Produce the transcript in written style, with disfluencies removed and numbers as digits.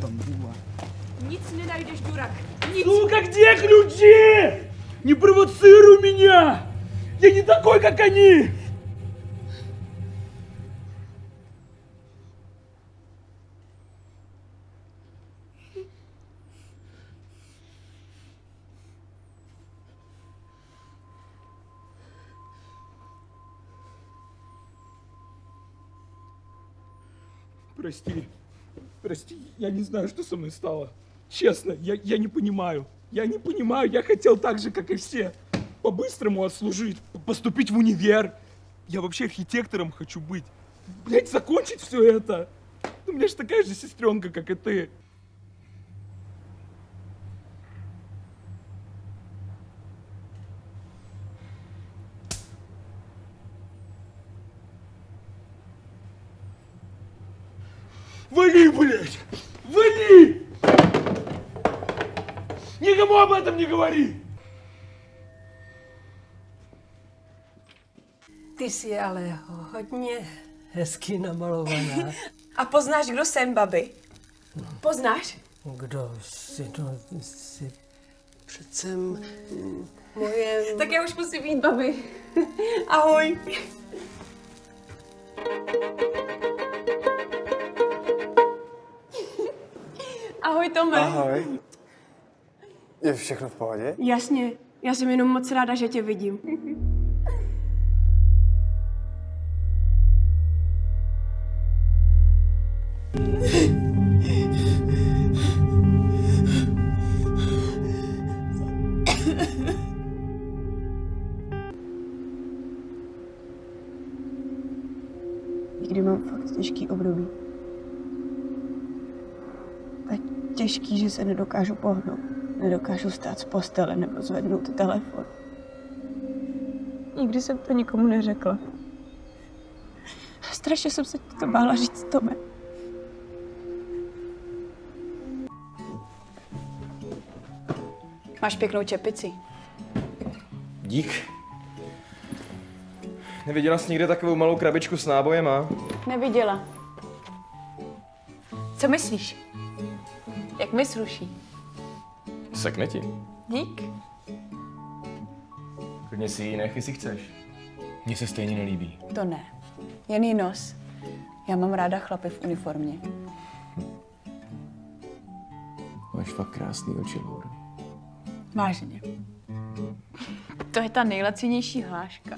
бамбула. Nic nenajdeš, дурак. Nic. Сука, где ключи? Не провоцируй меня! Я не такой, как они! Прости, я не знаю, что со мной стало. Честно, я не понимаю. Я не понимаю, я хотел так же, как и все. По-быстрому отслужить, поступить в универ. Я вообще архитектором хочу быть. Блять, закончить все это. У меня же такая же сестренка, как и ты. Вали, блядь! Вали! Никому об этом не говори! Ty jsi ale hodně hezky namalovaná. A poznáš, kdo jsem, babi? Poznáš? Kdo jsi to? Jsi přece moje... Tak já už musím jít, babi. Ahoj. Ahoj, Tome. Ahoj. Je všechno v pohodě? Jasně, já jsem jenom moc ráda, že tě vidím. Někdy mám fakt těžký období. Tak těžký, že se nedokážu pohnout. Nedokážu vstát z postele nebo zvednout telefon. Nikdy jsem to nikomu neřekla. Strašně jsem se to bála říct, Tome. Máš pěknou čepici. Dík. Neviděla jsi někde takovou malou krabičku s nábojema? Neviděla. Co myslíš? Jak mi sluší? Sekne ti. Dík. Klidně si ji nech, jestli chceš. Mně se stejně nelíbí. To ne. Jený nos. Já mám ráda chlapy v uniformě. Máš fakt krásný oči, Laura. Vážně. To je ta nejlacinější hláška.